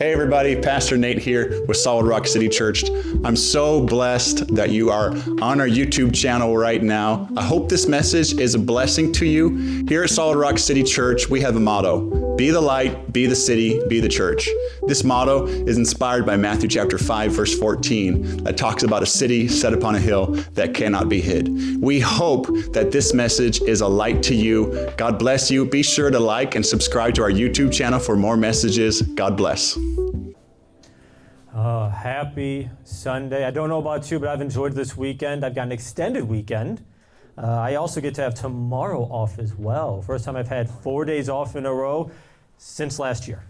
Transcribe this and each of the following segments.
Hey everybody, Pastor Nate here with Solid Rock City Church. I'm so blessed that you are on our YouTube channel right now. I hope this message is a blessing to you. Here at Solid Rock City Church, we have a motto: be the light, be the city, be the church. This motto is inspired by Matthew chapter 5, verse 14, that talks about a city set upon a hill that cannot be hid. We hope that this message is a light to you. God bless you. Be sure to like and subscribe to our YouTube channel for more messages. God bless. Happy Sunday. I don't know about you, but I've enjoyed this weekend. I've got an extended weekend. I also get to have tomorrow off as well. First time I've had 4 days off in a row since last year.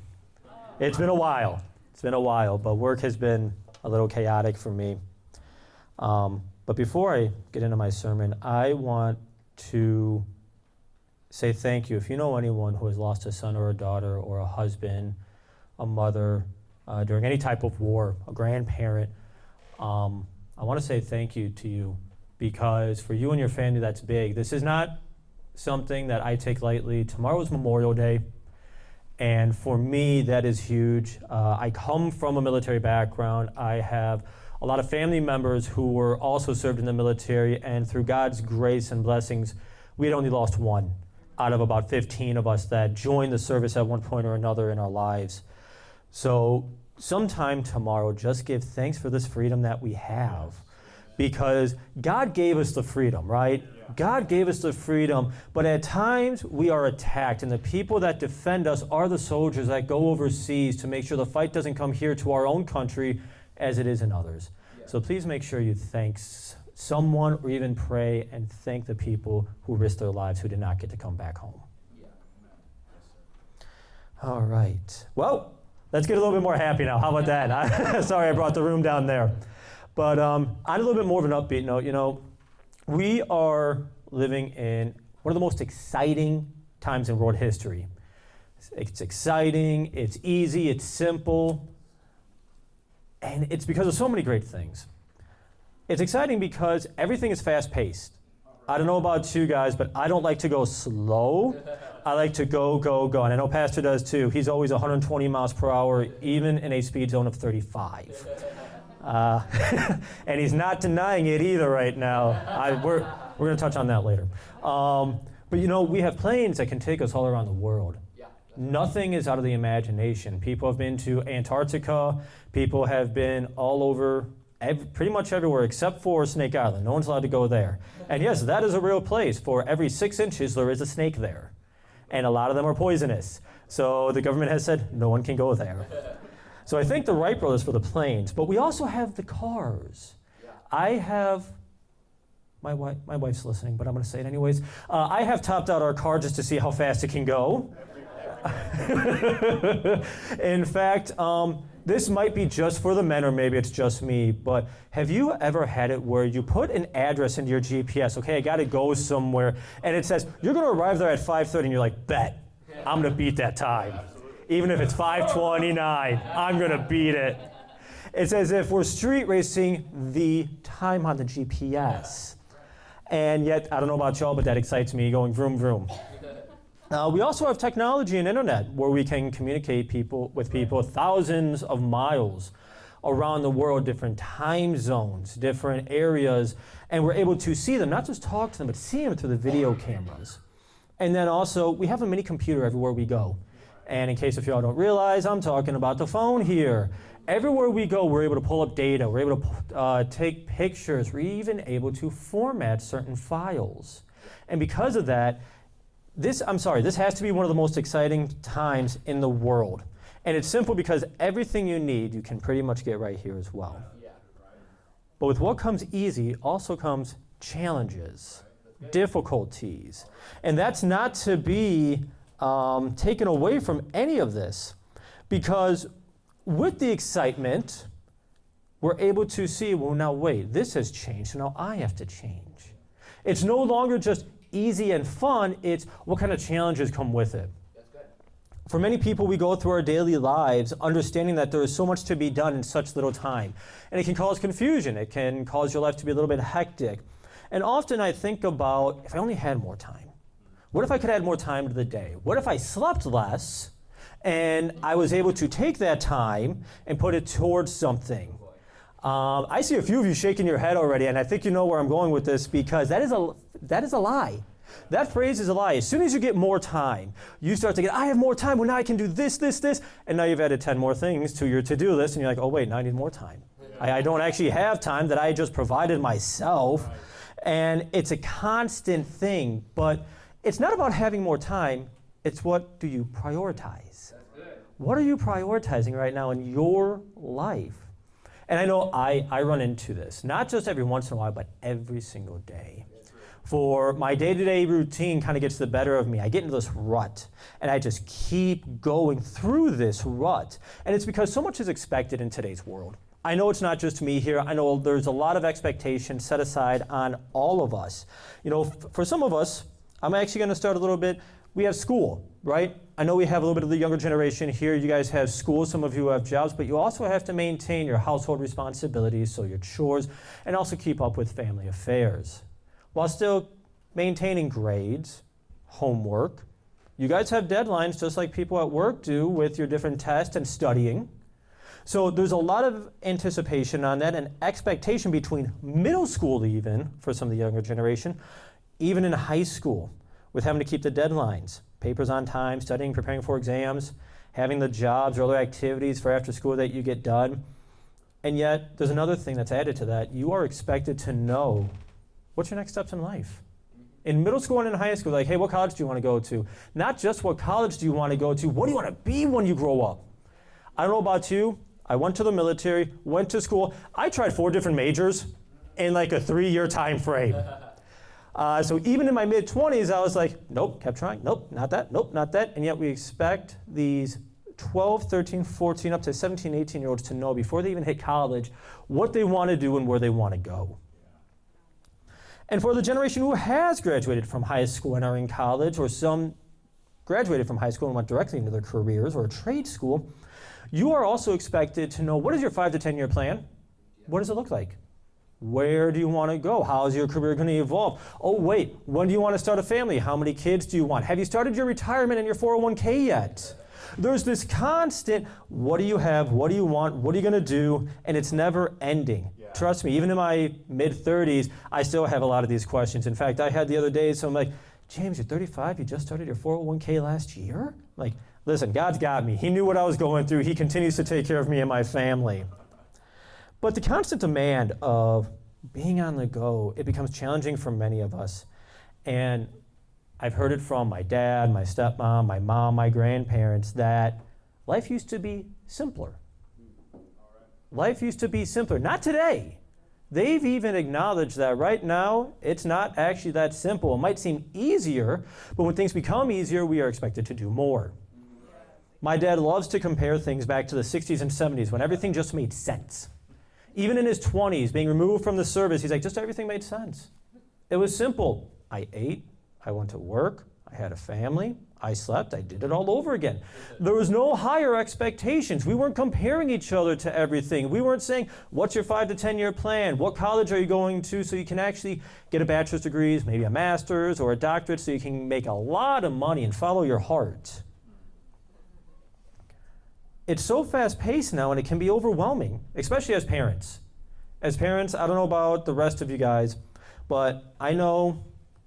It's been a while. But work has been a little chaotic for me. But before I get into my sermon, I want to say thank you. If you know anyone who has lost a son or a daughter or a husband, a mother, during any type of war, a grandparent, I want to say thank you to you, because for you and your family, that's big. This is not something that I take lightly. Tomorrow is Memorial Day, and for me, that is huge. I come from a military background. I have a lot of family members who were also served in the military, and through God's grace and blessings, we had only lost one out of about 15 of us that joined the service at one point or another in our lives. So sometime tomorrow, just give thanks for this freedom that we have, because God gave us the freedom, right? God gave us the freedom, but at times we are attacked, and the people that defend us are the soldiers that go overseas to make sure the fight doesn't come here to our own country as it is in others. So please make sure you thank someone, or even pray and thank the people who risked their lives who did not get to come back home. All right. Well, let's get a little bit more happy now. How about that? Sorry I brought the room down there. But on a little bit more of an upbeat note, we are living in one of the most exciting times in world history. It's exciting, it's easy, it's simple, and it's because of so many great things. It's exciting because everything is fast-paced. I don't know about you guys, but I don't like to go slow. I like to go. And I know Pastor does too. He's always 120 miles per hour, even in a speed zone of 35. And he's not denying it either right now. We're going to touch on that later. But we have planes that can take us all around the world. Nothing is out of the imagination. People have been to Antarctica. People have been all over, pretty much everywhere except for Snake Island. No one's allowed to go there. And yes, that is a real place. For every 6 inches, there is a snake there. And a lot of them are poisonous. So the government has said no one can go there. So I think the right road is for the planes. But we also have the cars. I have, my wife's listening, but I'm going to say it anyways. I have topped out our car just to see how fast it can go. In fact, this might be just for the men, or maybe it's just me, but have you ever had it where you put an address into your GPS, okay, I gotta go somewhere, and it says, you're gonna arrive there at 5:30, and you're like, bet, I'm gonna beat that time. Even if it's 5:29, I'm gonna beat it. It's as if we're street racing the time on the GPS. And yet, I don't know about y'all, but that excites me, going vroom, vroom. We also have technology and internet where we can communicate with people thousands of miles around the world, different time zones, different areas, and we're able to see them, not just talk to them, but see them through the video cameras. And then also, we have a mini computer everywhere we go. And in case if y'all don't realize, I'm talking about the phone here. Everywhere we go, we're able to pull up data, we're able to take pictures, we're even able to format certain files. And because of that, this has to be one of the most exciting times in the world. And it's simple because everything you need, you can pretty much get right here as well. But with what comes easy also comes challenges, difficulties. And that's not to be taken away from any of this, because with the excitement, we're able to see, well, now wait, this has changed, so now I have to change. It's no longer just easy and fun, it's what kind of challenges come with it. For many people, we go through our daily lives understanding that there is so much to be done in such little time. And it can cause confusion. It can cause your life to be a little bit hectic. And often I think about, if I only had more time. What if I could add more time to the day? What if I slept less And I was able to take that time and put it towards something. I see a few of you shaking your head already, and I think you know where I'm going with this, because that is a lie. That phrase is a lie. As soon as you get more time, you start to get, I have more time, well now I can do this, this, this, and now you've added 10 more things to your to-do list, and you're like, oh wait, now I need more time. I don't actually have time that I just provided myself, and it's a constant thing, but it's not about having more time, it's what do you prioritize? What are you prioritizing right now in your life? And I know I run into this, not just every once in a while, but every single day. For my day-to-day routine kind of gets the better of me. I get into this rut, and I just keep going through this rut. And it's because so much is expected in today's world. I know it's not just me here. I know there's a lot of expectations set aside on all of us. You know, for some of us, I'm actually going to start a little bit. We have school, right? I know we have a little bit of the younger generation here. You guys have school, some of you have jobs, but you also have to maintain your household responsibilities, so your chores, and also keep up with family affairs, while still maintaining grades, homework. You guys have deadlines just like people at work do with your different tests and studying. So there's a lot of anticipation on that and expectation between middle school even, for some of the younger generation, even in high school, with having to keep the deadlines, papers on time, studying, preparing for exams, having the jobs or other activities for after school that you get done. And yet, there's another thing that's added to that. You are expected to know what's your next steps in life. In middle school and in high school, like, hey, what college do you want to go to? Not just what college do you want to go to, what do you want to be when you grow up? I don't know about you, I went to the military, went to school. I tried 4 different majors in like a 3-year time frame. So even in my mid-20s, I was like, nope, kept trying, nope, not that, nope, not that. And yet we expect these 12, 13, 14, up to 17, 18-year-olds to know before they even hit college what they want to do and where they want to go. And for the generation who has graduated from high school and are in college, or some graduated from high school and went directly into their careers or a trade school, you are also expected to know, what is your 5 to 10-year plan? What does it look like? Where do you want to go? How is your career going to evolve? Oh, wait, when do you want to start a family? How many kids do you want? Have you started your retirement and your 401k yet? There's this constant, what do you have? What do you want? What are you going to do? And it's never ending. Yeah. Trust me, even in my mid-30s, I still have a lot of these questions. In fact, I had the other day, so I'm like, James, you're 35, you just started your 401k last year? Like, listen, God's got me. He knew what I was going through. He continues to take care of me and my family. But the constant demand of being on the go, it becomes challenging for many of us. And I've heard it from my dad, my stepmom, my mom, my grandparents, that life used to be simpler. Life used to be simpler. Not today. They've even acknowledged that right now, it's not actually that simple. It might seem easier, but when things become easier, we are expected to do more. My dad loves to compare things back to the 60s and 70s when everything just made sense. Even in his 20s, being removed from the service, he's like, just everything made sense. It was simple. I ate, I went to work, I had a family, I slept, I did it all over again. There was no higher expectations. We weren't comparing each other to everything. We weren't saying, what's your 5 to 10-year plan? What college are you going to so you can actually get a bachelor's degree, maybe a master's or a doctorate, so you can make a lot of money and follow your heart? It's so fast-paced now, and it can be overwhelming, especially as parents. As parents, I don't know about the rest of you guys, but I know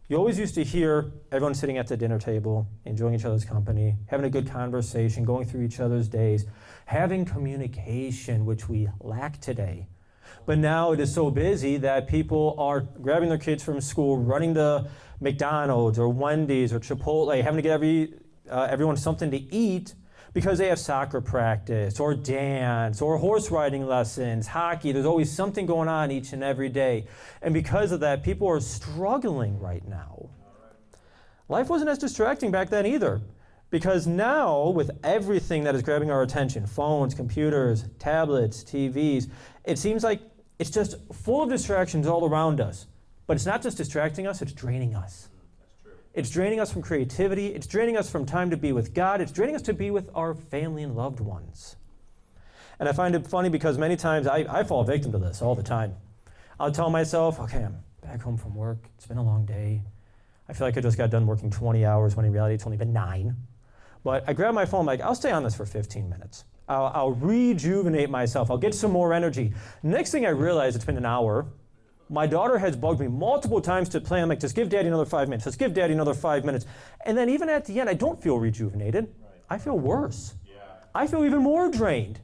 you always used to hear everyone sitting at the dinner table, enjoying each other's company, having a good conversation, going through each other's days, having communication, which we lack today. But now it is so busy that people are grabbing their kids from school, running to McDonald's or Wendy's or Chipotle, having to get everyone something to eat, because they have soccer practice or dance or horse riding lessons, hockey. There's always something going on each and every day. And because of that, people are struggling right now. Life wasn't as distracting back then either, because now with everything that is grabbing our attention, phones, computers, tablets, TVs, it seems like it's just full of distractions all around us. But it's not just distracting us, it's draining us. It's draining us from creativity. It's draining us from time to be with God. It's draining us to be with our family and loved ones. And I find it funny because many times I fall victim to this all the time. I'll tell myself, okay, I'm back home from work. It's been a long day. I feel like I just got done working 20 hours when in reality it's only been 9. But I grab my phone, I'm like, I'll stay on this for 15 minutes. I'll rejuvenate myself. I'll get some more energy. Next thing I realize, it's been an hour. My daughter has bugged me multiple times to play. I'm like, just give Daddy another 5 minutes. Just give Daddy another 5 minutes. And then even at the end, I don't feel rejuvenated. I feel worse. I feel even more drained.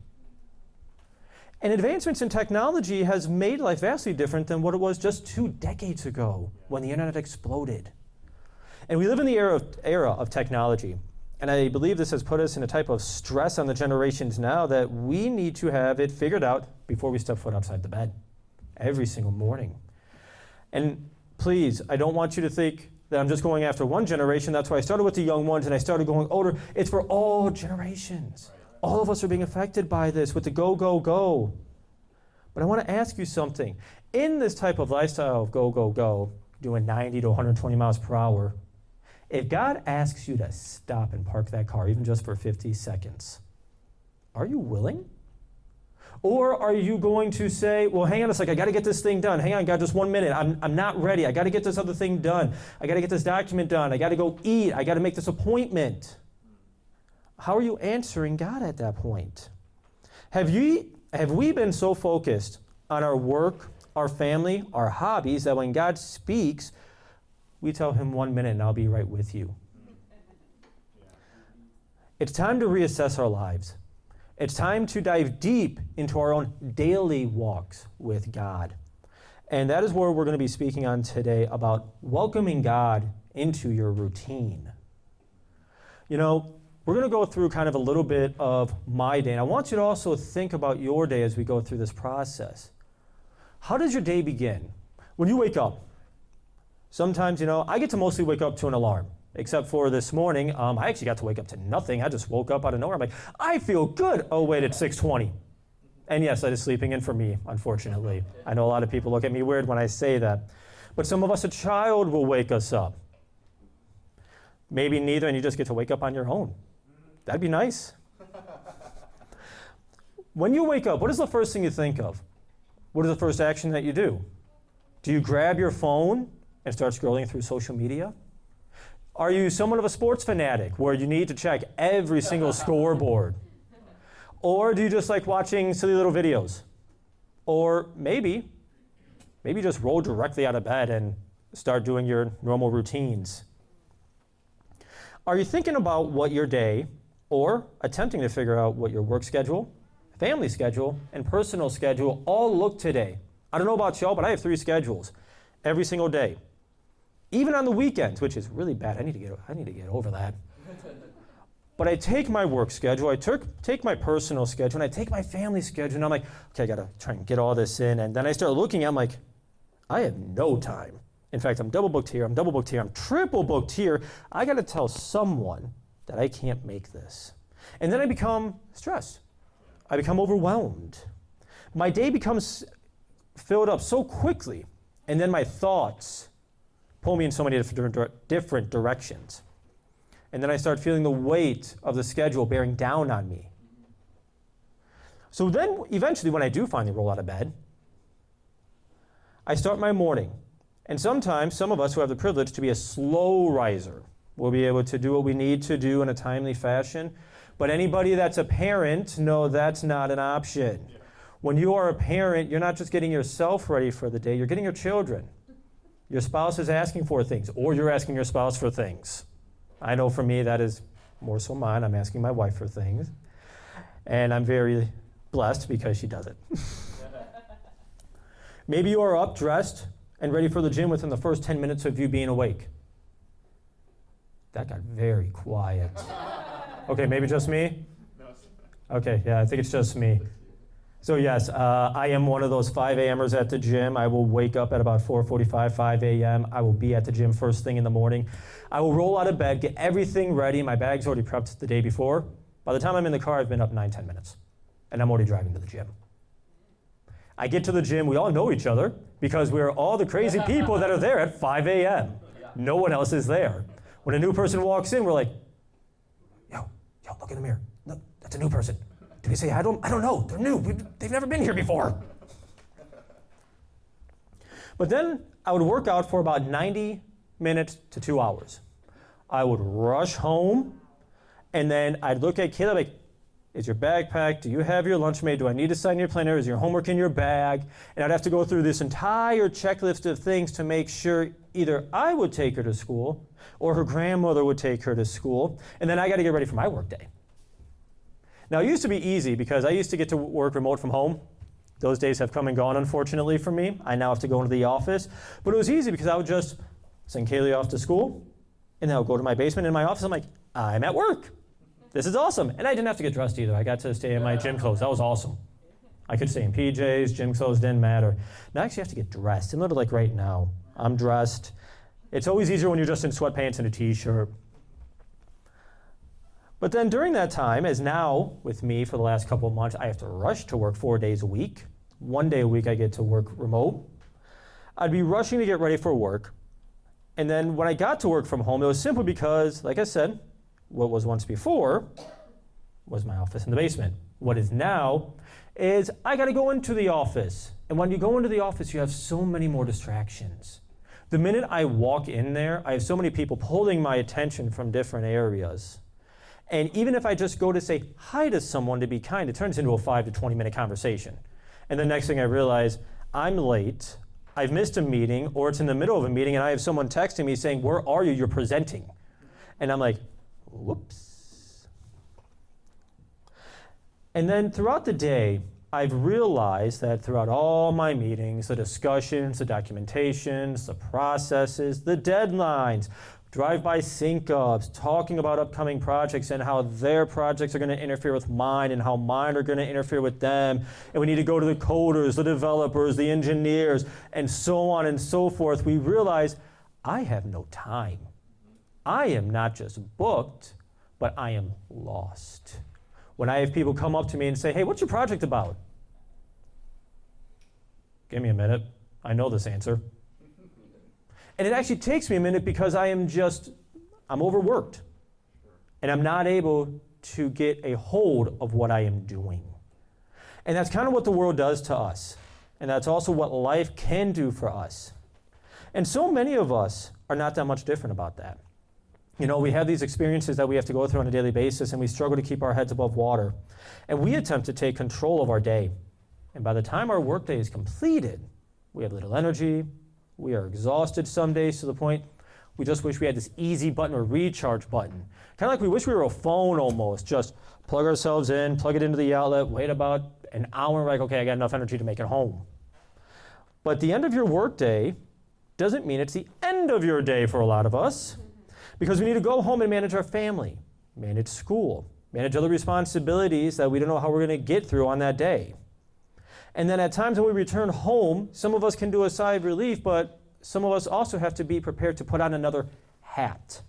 And advancements in technology has made life vastly different than what it was just 2 decades ago when the internet exploded. And we live in the era of technology. And I believe this has put us in a type of stress on the generations now that we need to have it figured out before we step foot outside the bed every single morning. And please, I don't want you to think that I'm just going after one generation. That's why I started with the young ones and I started going older. It's for all generations. All of us are being affected by this with the go, go, go. But I want to ask you something. In this type of lifestyle of go, go, go, doing 90 to 120 miles per hour, if God asks you to stop and park that car, even just for 50 seconds, are you willing? Or are you going to say, well, hang on a second, I got to get this thing done. Hang on, God, just 1 minute. I'm not ready. I got to get this other thing done. I got to get this document done. I got to go eat. I got to make this appointment. How are you answering God at that point? Have we been so focused on our work, our family, our hobbies, that when God speaks, we tell him 1 minute and I'll be right with you? It's time to reassess our lives. It's time to dive deep into our own daily walks with God. And that is where we're going to be speaking on today, about welcoming God into your routine. You know, we're going to go through kind of a little bit of my day, and I want you to also think about your day as we go through this process. How does your day begin? When you wake up, sometimes, I get to mostly wake up to an alarm, except for this morning. I actually got to wake up to nothing. I just woke up out of nowhere. I'm like, I feel good. Oh, wait, it's 6:20. And yes, that is sleeping in for me, unfortunately. I know a lot of people look at me weird when I say that. But some of us, a child will wake us up. Maybe neither, and you just get to wake up on your own. That'd be nice. When you wake up, what is the first thing you think of? What is the first action that you do? Do you grab your phone and start scrolling through social media? Are you somewhat of a sports fanatic where you need to check every single scoreboard? Or do you just like watching silly little videos? Or maybe just roll directly out of bed and start doing your normal routines. Are you thinking about what your day, or attempting to figure out what your work schedule, family schedule, and personal schedule all look today? I don't know about y'all, but I have 3 schedules every single day. Even on the weekends, which is really bad. I need to get over that. But I take my work schedule, I take my personal schedule, and I take my family schedule, and I'm like, okay, I got to try and get all this in. And then I start looking, I'm like, I have no time. In fact, I'm double booked here, I'm triple booked here. I got to tell someone that I can't make this. And then I become stressed. I become overwhelmed. My day becomes filled up so quickly, and then my thoughts pull me in so many different directions. And then I start feeling the weight of the schedule bearing down on me. So then, eventually, when I do finally roll out of bed, I start my morning. And sometimes, some of us who have the privilege to be a slow riser will be able to do what we need to do in a timely fashion. But anybody that's a parent, no, that's not an option. When you are a parent, you're not just getting yourself ready for the day, you're getting your children. Your spouse is asking for things, or you're asking your spouse for things. I know for me that is more so mine. I'm asking my wife for things. And I'm very blessed because she does it. Maybe you are up, dressed, and ready for the gym within the first 10 minutes of you being awake. That got very quiet. Okay, maybe just me? Okay, yeah, I think it's just me. So yes, I am one of those 5 a.m.ers at the gym. I will wake up at about 4:45, 5 a.m. I will be at the gym first thing in the morning. I will roll out of bed, get everything ready. My bag's already prepped the day before. By the time I'm in the car, I've been up 9-10 minutes, and I'm already driving to the gym. I get to the gym. We all know each other because we're all the crazy people that are there at 5 a.m. No one else is there. When a new person walks in, we're like, yo, look in the mirror. No, that's a new person. Do we say, I don't know. They're new. They've never been here before. But then I would work out for about 90 minutes to 2 hours. I would rush home, And then I'd look at Kayla like, is your bag packed? Do you have your lunch made? Do I need to sign your planner? Is your homework in your bag? And I'd have to go through this entire checklist of things to make sure either I would take her to school or her grandmother would take her to school. And then I got to get ready for my work day. Now, it used to be easy because I used to get to work remote from home. Those days have come and gone, unfortunately, for me. I now have to go into the office. But it was easy because I would just send Kaylee off to school, and then I would go to my basement in my office. I'm like, I'm at work. This is awesome. And I didn't have to get dressed either. I got to stay in my gym clothes. That was awesome. I could stay in PJs, gym clothes, didn't matter. Now I actually have to get dressed. And literally like right now, I'm dressed. It's always easier when you're just in sweatpants and a t-shirt. But then during that time, as now with me for the last couple of months, I have to rush to work 4 days a week. 1 day a week I get to work remote. I'd be rushing to get ready for work. And then when I got to work from home, it was simply because, like I said, what was once before was my office in the basement. What is now is I got to go into the office. And when you go into the office, you have so many more distractions. The minute I walk in there, I have so many people pulling my attention from different areas. And even if I just go to say hi to someone to be kind, it turns into a 5 to 20 minute conversation. And the next thing I realize, I'm late, I've missed a meeting, or it's in the middle of a meeting and I have someone texting me saying, where are you? You're presenting. And I'm like, whoops. And then throughout the day, I've realized that throughout all my meetings, the discussions, the documentations, the processes, the deadlines, drive-by sync-ups, talking about upcoming projects and how their projects are going to interfere with mine and how mine are going to interfere with them. And we need to go to the coders, the developers, the engineers, and so on and so forth. We realize I have no time. I am not just booked, but I am lost. When I have people come up to me and say, hey, what's your project about? Give me a minute. I know this answer. And it actually takes me a minute because I'm overworked. And I'm not able to get a hold of what I am doing. And that's kind of what the world does to us. And that's also what life can do for us. And so many of us are not that much different about that. You know, we have these experiences that we have to go through on a daily basis, and we struggle to keep our heads above water. And we attempt to take control of our day. And by the time our workday is completed, we have little energy, we are exhausted some days to the point we just wish we had this easy button or recharge button. Kind of like we wish we were a phone almost. Just plug ourselves in, plug it into the outlet, wait about an hour, like, okay, I got enough energy to make it home. But the end of your workday doesn't mean it's the end of your day for a lot of us. Because we need to go home and manage our family, manage school, manage other responsibilities that we don't know how we're going to get through on that day. And then at times when we return home, some of us can do a sigh of relief, but some of us also have to be prepared to put on another hat.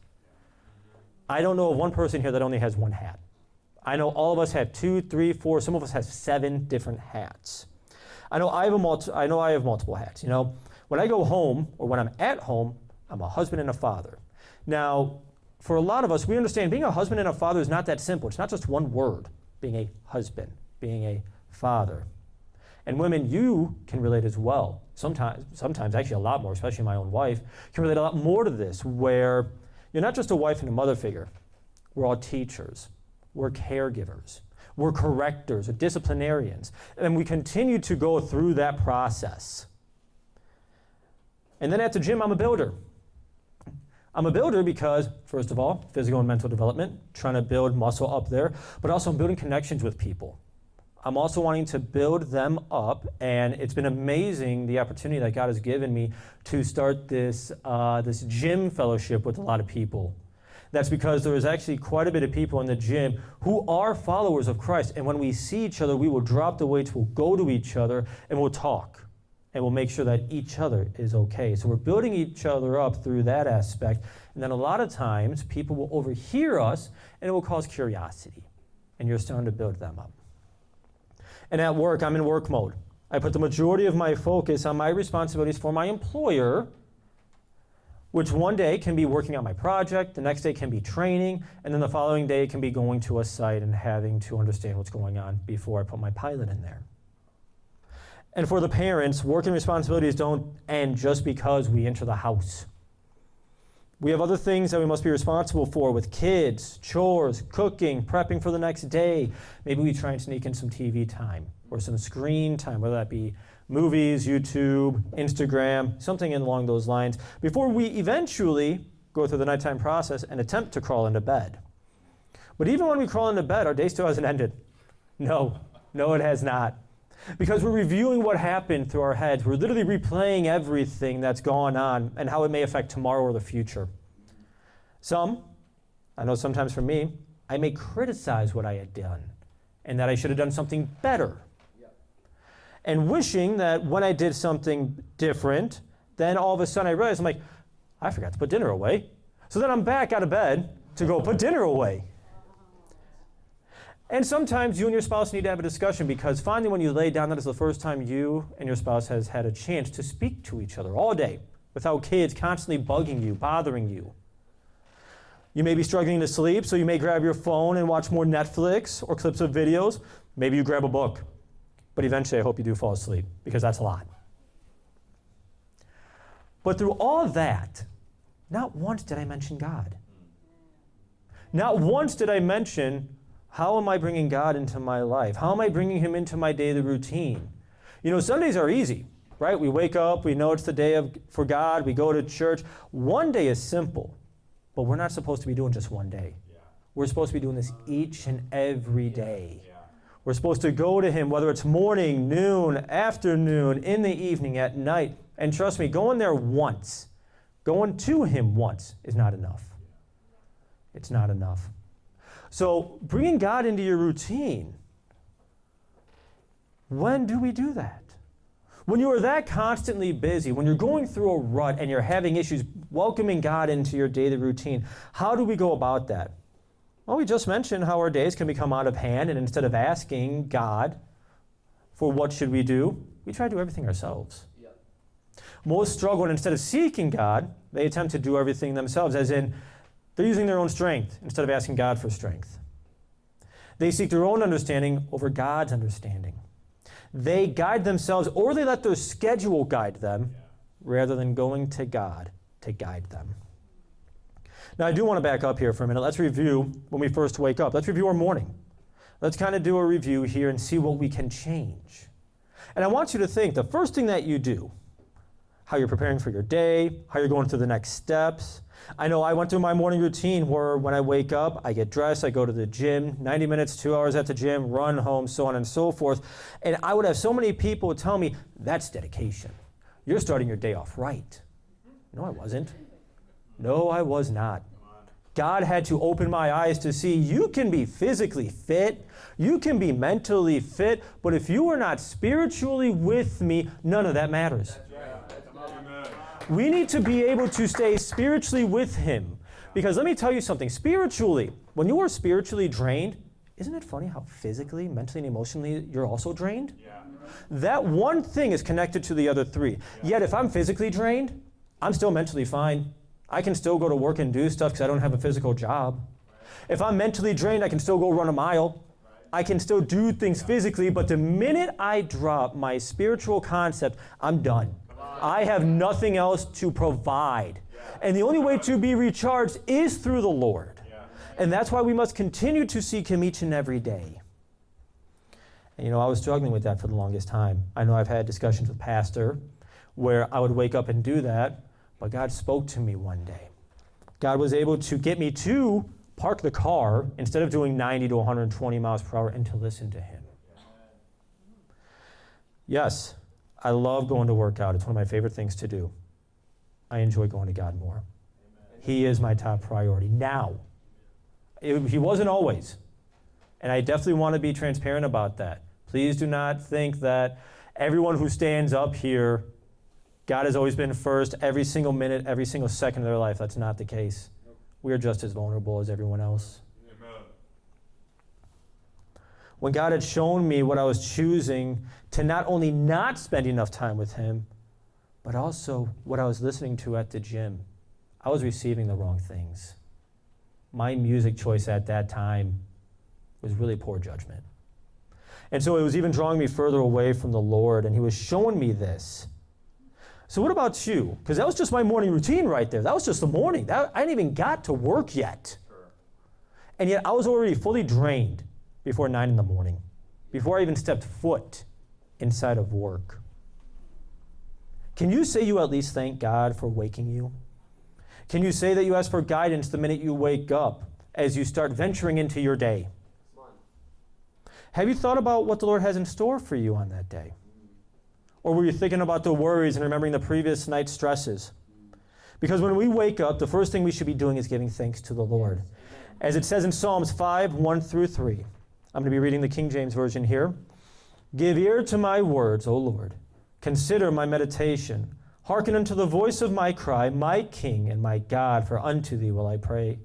I don't know of one person here that only has one hat. I know all of us have 2, 3, 4, some of us have 7 different hats. I know I have multiple hats. You know, when I go home or when I'm at home, I'm a husband and a father. Now, for a lot of us, we understand being a husband and a father is not that simple. It's not just one word, being a husband, being a father. And women, you can relate as well. Sometimes actually a lot more, especially my own wife, can relate a lot more to this, where you're not just a wife and a mother figure. We're all teachers. We're caregivers. We're correctors or disciplinarians. And we continue to go through that process. And then at the gym, I'm a builder. I'm a builder because, first of all, physical and mental development, trying to build muscle up there, but also I'm building connections with people. I'm also wanting to build them up, and it's been amazing the opportunity that God has given me to start this gym fellowship with a lot of people. That's because there is actually quite a bit of people in the gym who are followers of Christ, and when we see each other, we will drop the weights, we'll go to each other, and we'll talk. And we'll make sure that each other is okay. So we're building each other up through that aspect. And then a lot of times, people will overhear us, and it will cause curiosity. And you're starting to build them up. And at work, I'm in work mode. I put the majority of my focus on my responsibilities for my employer, which one day can be working on my project, the next day can be training, and then the following day it can be going to a site and having to understand what's going on before I put my pilot in there. And for the parents, work and responsibilities don't end just because we enter the house. We have other things that we must be responsible for with kids, chores, cooking, prepping for the next day. Maybe we try and sneak in some TV time or some screen time, whether that be movies, YouTube, Instagram, something along those lines, before we eventually go through the nighttime process and attempt to crawl into bed. But even when we crawl into bed, our day still hasn't ended. No, it has not. Because we're reviewing what happened through our heads. We're literally replaying everything that's gone on and how it may affect tomorrow or the future. I know sometimes for me, I may criticize what I had done and that I should have done something better. Yep. And wishing that when I did something different, then all of a sudden I realize, I'm like, I forgot to put dinner away. So then I'm back out of bed to go put dinner away. And sometimes you and your spouse need to have a discussion, because finally when you lay down, that is the first time you and your spouse has had a chance to speak to each other all day without kids constantly bugging you, bothering you. You may be struggling to sleep, so you may grab your phone and watch more Netflix or clips of videos. Maybe you grab a book. But eventually I hope you do fall asleep, because that's a lot. But through all that, not once did I mention God. Not once did I mention, how am I bringing God into my life? How am I bringing him into my daily routine? You know, Sundays are easy, right? We wake up, we know it's the day for God, we go to church. One day is simple, but we're not supposed to be doing just one day. Yeah. We're supposed to be doing this each and every day. Yeah. We're supposed to go to him, whether it's morning, noon, afternoon, in the evening, at night. And trust me, going there once, going to him once is not enough. It's not enough. So bringing God into your routine, when do we do that? When you are that constantly busy, when you're going through a rut and you're having issues welcoming God into your daily routine, how do we go about that? Well, we just mentioned how our days can become out of hand, and instead of asking God for what should we do, we try to do everything ourselves. Yep. Most struggle, and instead of seeking God, they attempt to do everything themselves, as in they're using their own strength instead of asking God for strength. They seek their own understanding over God's understanding. They guide themselves, or they let their schedule guide them, rather than going to God to guide them. Now, I do want to back up here for a minute. Let's review when we first wake up. Let's review our morning. Let's kind of do a review here and see what we can change. And I want you to think, the first thing that you do, how you're preparing for your day, how you're going through the next steps. I know I went through my morning routine where when I wake up, I get dressed, I go to the gym, 90 minutes, 2 hours at the gym, run home, so on and so forth. And I would have so many people tell me, that's dedication. You're starting your day off right. No, I wasn't. No, I was not. God had to open my eyes to see you can be physically fit, you can be mentally fit, but if you are not spiritually with me, none of that matters. We need to be able to stay spiritually with him. Because let me tell you something, spiritually, when you are spiritually drained, isn't it funny how physically, mentally, and emotionally you're also drained? Yeah. That one thing is connected to the other three. Yeah. Yet if I'm physically drained, I'm still mentally fine. I can still go to work and do stuff because I don't have a physical job. Right. If I'm mentally drained, I can still go run a mile. Right. I can still do things physically, but the minute I drop my spiritual concept, I'm done. I have nothing else to provide. Yeah. And the only way to be recharged is through the Lord. Yeah. And that's why we must continue to seek him each and every day. And you know, I was struggling with that for the longest time. I know I've had discussions with Pastor where I would wake up and do that, but God spoke to me one day. God was able to get me to park the car instead of doing 90 to 120 miles per hour and to listen to him. Yes. I love going to work out. It's one of my favorite things to do. I enjoy going to God more. Amen. He is my top priority now. He wasn't always. And I definitely want to be transparent about that. Please do not think that everyone who stands up here, God has always been first every single minute, every single second of their life. That's not the case. We are just as vulnerable as everyone else. When God had shown me what I was choosing to not only not spend enough time with him, but also what I was listening to at the gym, I was receiving the wrong things. My music choice at that time was really poor judgment. And so it was even drawing me further away from the Lord, and he was showing me this. So what about you? Because that was just my morning routine right there. That was just the morning. I hadn't even got to work yet. Sure. And yet I was already fully drained before 9 in the morning, before I even stepped foot inside of work. Can you say you at least thank God for waking you? Can you say that you ask for guidance the minute you wake up as you start venturing into your day? Have you thought about what the Lord has in store for you on that day? Or were you thinking about the worries and remembering the previous night's stresses? Because when we wake up, the first thing we should be doing is giving thanks to the Lord. As it says in Psalms 5, 1 through 3. I'm going to be reading the King James Version here. Give ear to my words, O Lord. Consider my meditation. Hearken unto the voice of my cry, my King and my God, for unto thee will I pray.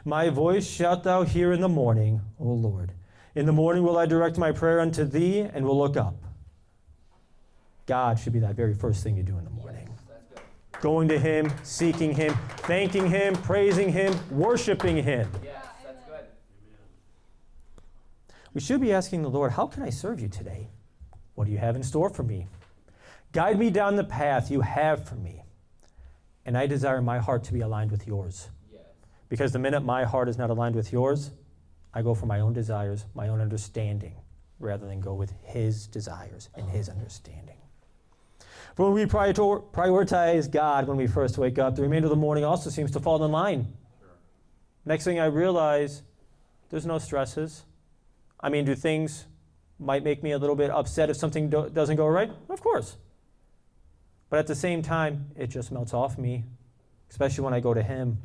My voice shalt thou hear in the morning, O Lord. In the morning will I direct my prayer unto thee, and will look up. God should be that very first thing you do in the morning. Yes, going to him, seeking him, thanking him, praising him, worshiping him. Yes, that's good. We should be asking the Lord, how can I serve you today? What do you have in store for me? Guide me down the path you have for me. And I desire my heart to be aligned with yours. Yes. Because the minute my heart is not aligned with yours, I go for my own desires, my own understanding, rather than go with his desires and his understanding. For when we prioritize God when we first wake up, the remainder of the morning also seems to fall in line. Sure. Next thing I realize, there's no stresses. I mean, do things might make me a little bit upset if something doesn't go right? Of course. But at the same time, it just melts off me, especially when I go to him.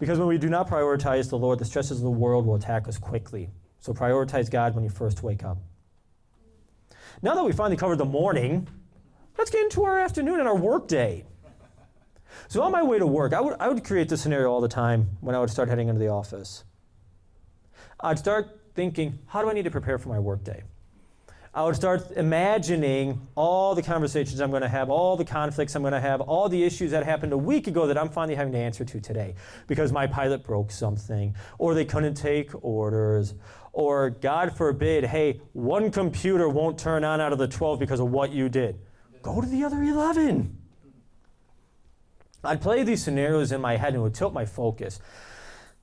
Because when we do not prioritize the Lord, the stresses of the world will attack us quickly. So prioritize God when you first wake up. Now that we finally covered the morning, let's get into our afternoon and our work day. So on my way to work, I would create this scenario all the time when I would start heading into the office. I'd start thinking, how do I need to prepare for my work day? I would start imagining all the conversations I'm going to have, all the conflicts I'm going to have, all the issues that happened a week ago that I'm finally having to answer to today because my pilot broke something, or they couldn't take orders, or God forbid, hey, one computer won't turn on out of the 12 because of what you did. Go to the other 11. I'd play these scenarios in my head and it would tilt my focus.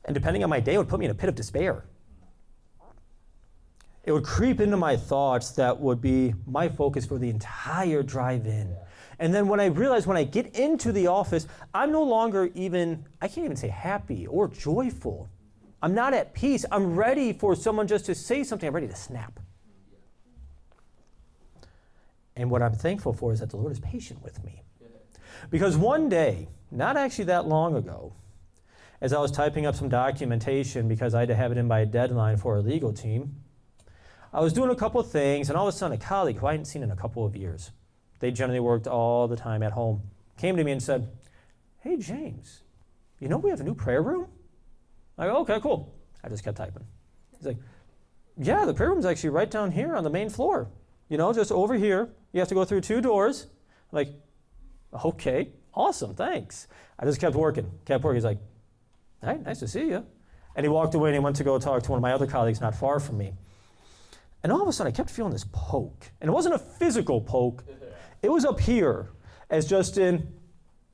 And depending on my day, it would put me in a pit of despair. It would creep into my thoughts that would be my focus for the entire drive in. And then when I realize when I get into the office, I'm no longer I can't even say happy or joyful. I'm not at peace. I'm ready for someone just to say something. I'm ready to snap. And what I'm thankful for is that the Lord is patient with me. Because one day, not actually that long ago, as I was typing up some documentation because I had to have it in by a deadline for our legal team, I was doing a couple of things, and all of a sudden a colleague who I hadn't seen in a couple of years, they generally worked all the time at home, came to me and said, hey, James, you know we have a new prayer room? I go, okay, cool. I just kept typing. He's like, yeah, the prayer room's actually right down here on the main floor. You know, just over here. You have to go through 2 doors. I'm like, okay, awesome, thanks. I just kept working. He's like, all right, nice to see you. And he walked away and he went to go talk to one of my other colleagues not far from me. And all of a sudden, I kept feeling this poke. And it wasn't a physical poke. It was up here, as just in,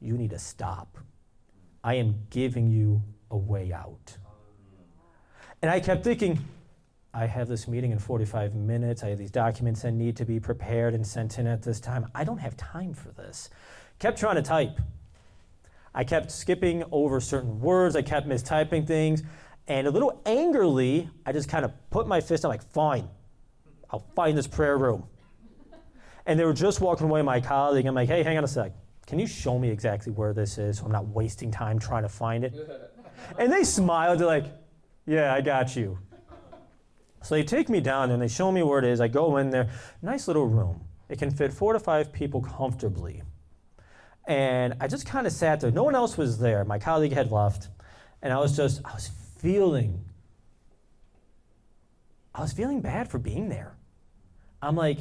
you need to stop. I am giving you a way out. And I kept thinking, I have this meeting in 45 minutes. I have these documents that need to be prepared and sent in at this time. I don't have time for this. Kept trying to type. I kept skipping over certain words. I kept mistyping things. And a little angrily, I just kind of put my fist out like, fine. I'll find this prayer room. And they were just walking away, my colleague. I'm like, hey, hang on a sec. Can you show me exactly where this is so I'm not wasting time trying to find it? And they smiled. They're like, yeah, I got you. So they take me down and they show me where it is. I go in there. Nice little room. It can fit 4 to 5 people comfortably. And I just kind of sat there. No one else was there. My colleague had left. And I was feeling bad for being there. I'm like,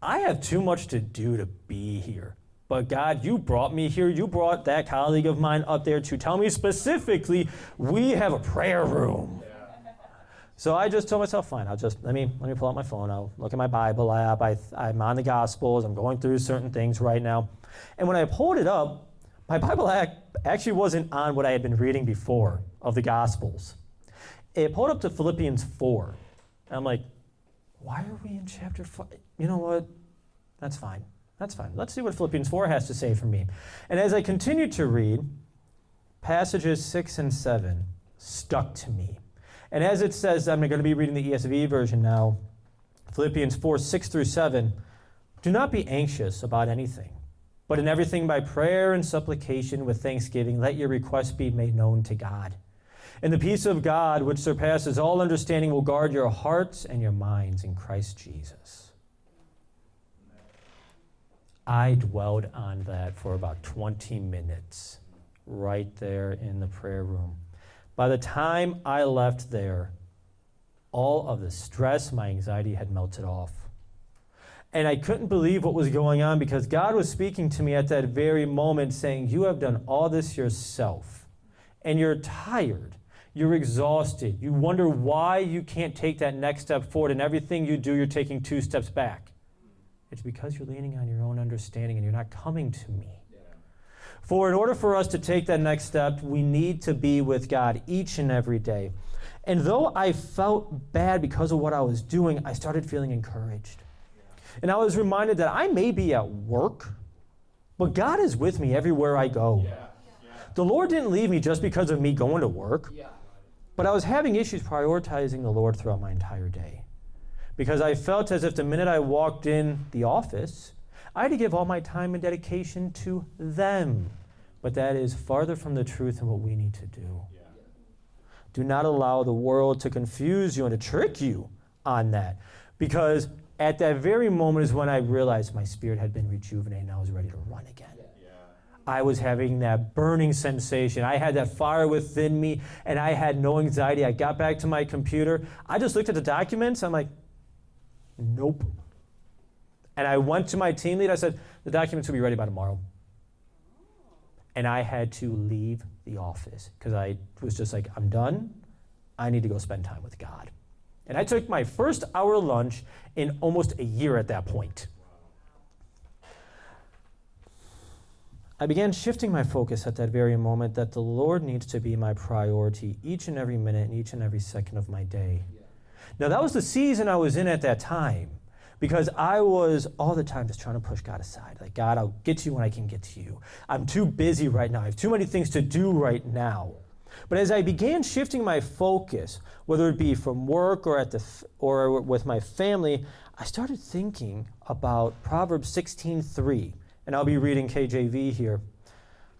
I have too much to do to be here. But God, you brought me here. You brought that colleague of mine up there to tell me specifically, we have a prayer room. Yeah. So I just told myself, fine, let me pull out my phone. I'll look at my Bible app. I'm on the Gospels. I'm going through certain things right now. And when I pulled it up, my Bible app actually wasn't on what I had been reading before of the Gospels. It pulled up to Philippians 4. And I'm like, why are we in chapter 5? You know what? That's fine. That's fine. Let's see what Philippians 4 has to say for me. And as I continued to read, passages 6 and 7 stuck to me. And as it says, I'm going to be reading the ESV version now, Philippians 4, 6 through 7, do not be anxious about anything, but in everything by prayer and supplication with thanksgiving, let your requests be made known to God. And the peace of God, which surpasses all understanding, will guard your hearts and your minds in Christ Jesus. I dwelled on that for about 20 minutes right there in the prayer room. By the time I left there, all of the stress, my anxiety had melted off. And I couldn't believe what was going on because God was speaking to me at that very moment saying, you have done all this yourself, and you're tired. You're exhausted. You wonder why you can't take that next step forward, and everything you do, you're taking 2 steps back. It's because you're leaning on your own understanding and you're not coming to me. For in order for us to take that next step, we need to be with God each and every day. And though I felt bad because of what I was doing, I started feeling encouraged. And I was reminded that I may be at work, but God is with me everywhere I go. The Lord didn't leave me just because of me going to work, but I was having issues prioritizing the Lord throughout my entire day. Because I felt as if the minute I walked in the office, I had to give all my time and dedication to them. But that is farther from the truth and what we need to do. Do not allow the world to confuse you and to trick you on that. Because at that very moment is when I realized my spirit had been rejuvenated and I was ready to run again. I was having that burning sensation. I had that fire within me and I had no anxiety. I got back to my computer. I just looked at the documents. I'm like, nope. And I went to my team lead. I said, the documents will be ready by tomorrow. And I had to leave the office because I was just like, I'm done. I need to go spend time with God. And I took my first hour lunch in almost a year at that point. I began shifting my focus at that very moment that the Lord needs to be my priority each and every minute and each and every second of my day. Now, that was the season I was in at that time. Because I was all the time just trying to push God aside. Like, God, I'll get to you when I can get to you. I'm too busy right now. I have too many things to do right now. But as I began shifting my focus, whether it be from work or with my family, I started thinking about Proverbs 16:3. And I'll be reading KJV here.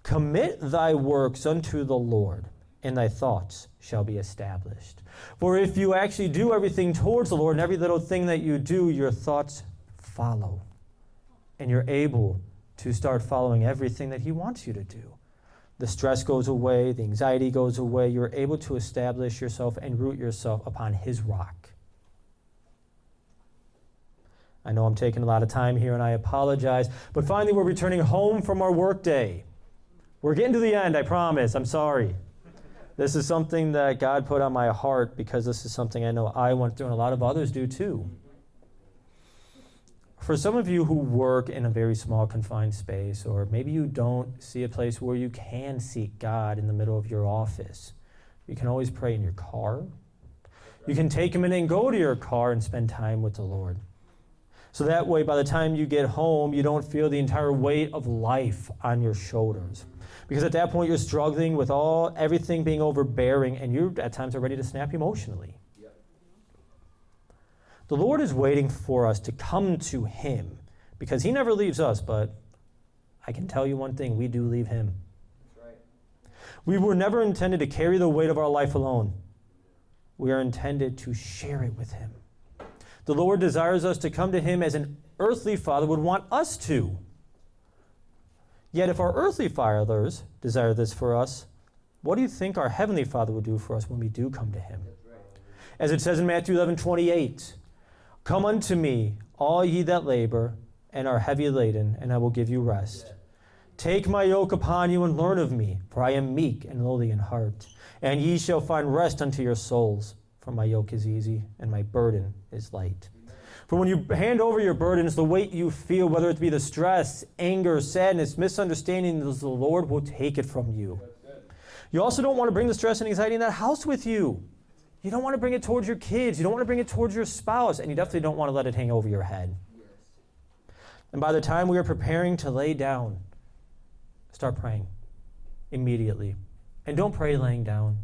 Commit thy works unto the Lord, and thy thoughts shall be established. For if you actually do everything towards the Lord, and every little thing that you do, your thoughts follow. And you're able to start following everything that he wants you to do. The stress goes away, the anxiety goes away. You're able to establish yourself and root yourself upon his rock. I know I'm taking a lot of time here, and I apologize. But finally, we're returning home from our work day. We're getting to the end, I promise. I'm sorry. This is something that God put on my heart because this is something I know I went through and a lot of others do too. For some of you who work in a very small confined space, or maybe you don't see a place where you can seek God in the middle of your office, you can always pray in your car. You can take a minute and go to your car and spend time with the Lord. So that way, by the time you get home, you don't feel the entire weight of life on your shoulders. Because at that point, you're struggling with everything being overbearing, and you at times are ready to snap emotionally. Yep. The Lord is waiting for us to come to him, because he never leaves us, but I can tell you one thing, we do leave him. That's right. We were never intended to carry the weight of our life alone. We are intended to share it with him. The Lord desires us to come to him as an earthly father would want us to. Yet if our earthly fathers desire this for us, what do you think our heavenly Father would do for us when we do come to him? As it says in Matthew 11:28, come unto me, all ye that labor and are heavy laden, and I will give you rest. Take my yoke upon you and learn of me, for I am meek and lowly in heart, and ye shall find rest unto your souls. For my yoke is easy and my burden is light. For when you hand over your burdens, the weight you feel, whether it be the stress, anger, sadness, misunderstanding, the Lord will take it from you. You also don't want to bring the stress and anxiety in that house with you. You don't want to bring it towards your kids. You don't want to bring it towards your spouse. And you definitely don't want to let it hang over your head. And by the time we are preparing to lay down, start praying immediately. And don't pray laying down.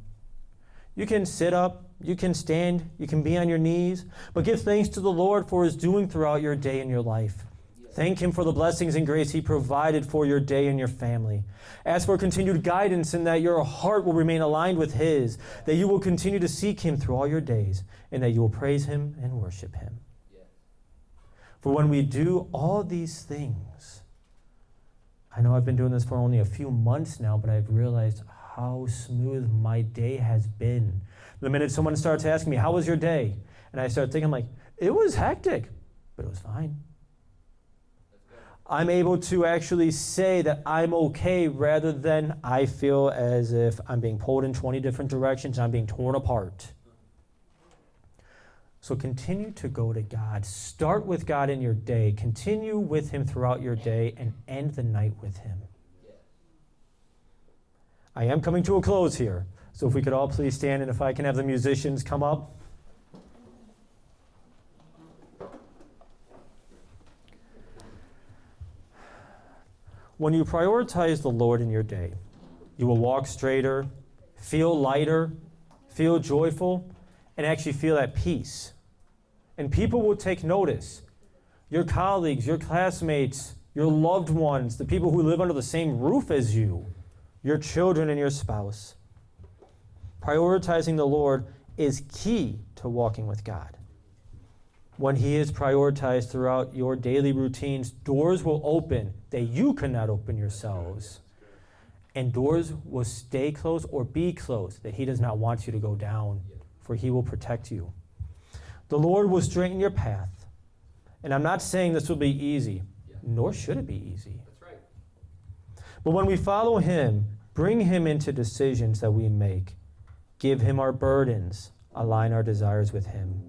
You can sit up, you can stand, you can be on your knees, but give thanks to the Lord for his doing throughout your day and your life. Thank him for the blessings and grace he provided for your day and your family. Ask for continued guidance and that your heart will remain aligned with his, that you will continue to seek him through all your days, and that you will praise him and worship him. For when we do all these things, I know I've been doing this for only a few months now, but I've realized how smooth my day has been. The minute someone starts asking me, how was your day? And I start thinking, like, it was hectic, but it was fine. I'm able to actually say that I'm okay rather than I feel as if I'm being pulled in 20 different directions and I'm being torn apart. So continue to go to God. Start with God in your day. Continue with him throughout your day and end the night with him. I am coming to a close here. So if we could all please stand and if I can have the musicians come up. When you prioritize the Lord in your day, you will walk straighter, feel lighter, feel joyful, and actually feel at peace. And people will take notice. Your colleagues, your classmates, your loved ones, the people who live under the same roof as you, your children and your spouse. Prioritizing the Lord is key to walking with God. When he is prioritized throughout your daily routines, doors will open that you cannot open yourselves. And doors will stay closed or be closed that he does not want you to go down, for he will protect you. The Lord will straighten your path. And I'm not saying this will be easy, nor should it be easy. That's right. But when we follow him, bring him into decisions that we make, give him our burdens, align our desires with him.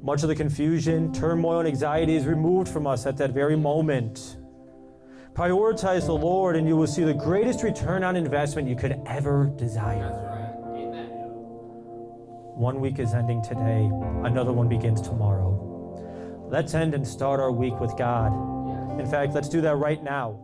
Much of the confusion, turmoil, and anxiety is removed from us at that very moment. Prioritize the Lord, and you will see the greatest return on investment you could ever desire. That's right. Amen. One week is ending today. Another one begins tomorrow. Let's end and start our week with God. Yeah. In fact, let's do that right now.